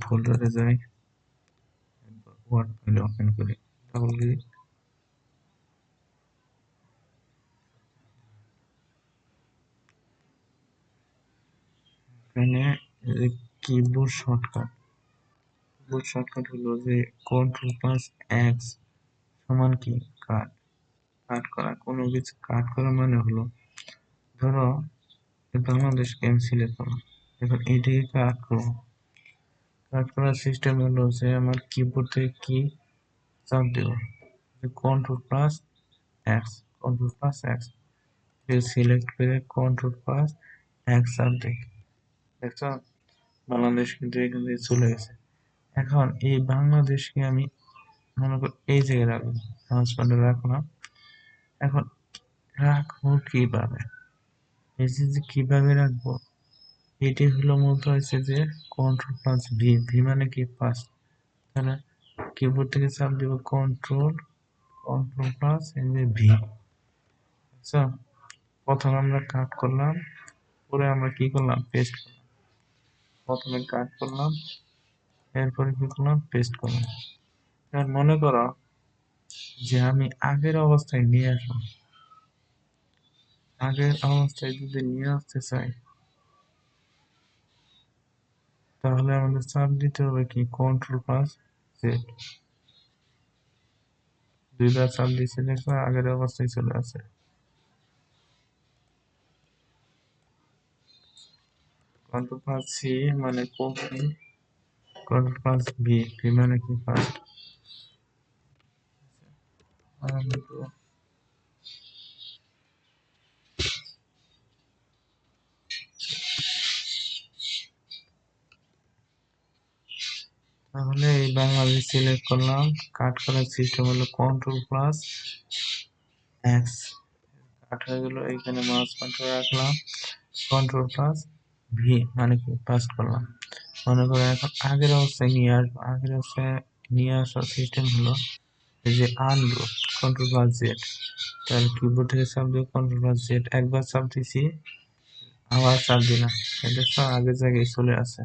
ফোল্ডারে যাই, word file open করি, ডাবল ক্লিক। এখানে কিবোর্ড শর্টকাট হলো যে কন্ট্রোল প্লাস এক্স সমান কি কাট করা। কোনো কিছু কাট করা মানে হলো, ধরো বাংলাদেশকে আমি সিলেক্ট করলাম, এখন এটাকে কাট করবো। কাট করার সিস্টেম হলো যে আমার কিবোর্ড থেকে কি চাপ দেব, কন্ট্রোল প্লাস এক্স, সিলেক্ট করে কন্ট্রোল প্লাস এক্স চাপ দিই। দেখছো বাংলাদেশ কিন্তু এখান থেকে চলে গেছে। এখন এই বাংলাদেশকে আমি মনে করি এই জায়গায় রাখবো, মাউস পয়েন্টার রাখলাম। এখন রাখবো কিভাবে, এই যে কিভাবে রাখবো, এটি হলো মূলত হচ্ছে যে কন্ট্রোল প্লাস ভি মানে কি পাস। তাহলে কিবোর্ড থেকে চাপ দিব কন্ট্রোল প্লাস ভি। আচ্ছা, প্রথমে আমরা কাট করলাম, পরে আমরা কি করলাম পেস্ট করলাম। প্রথমে কাট করলাম, এরপরে কি করলাম পেস্ট করলাম। এবার মনে করো যে আমি আগের অবস্থায় নিয়ে আসবো, আগের অবস্থায় যদি নিয়ে আসতে চাই তাহলে আমাদের চাপ দিতে হবে কি কন্ট্রোল প্লাস জেড। দুইবার চাপ দিয়েছে, দেখো আগের অবস্থায় চলে আসে। কন্ট্রোল প্লাস সি মানে কপি, কন্ট্রোল প্লাস ভি মানে কি ফার্স্ট। তাহলে এই বাংলাদেশ সিলেক্ট করলাম, কাট করার সিস্টেম হলো কন্ট্রোল প্লাস এক্স, কাট হয়ে গেল। এখানে মাউস পয়েন্টার রাখলাম, কন্ট্রোল প্লাস ভি মানে কি পাস্ট করলাম। মনে করো এখন আগের অবস্থায় নিয়ে আসবো, আগের অবস্থায় নিয়ে আসার সিস্টেম হলো এই যে আনডু, কন্ট্রোল প্লাস জেড। তাহলে কিবোর্ড থেকে চাপ দিয়ে কন্ট্রোল প্লাস জেড, একবার চাপ দিছি আবার চাপ দিলাম, এটা আগের জায়গায় চলে আসে।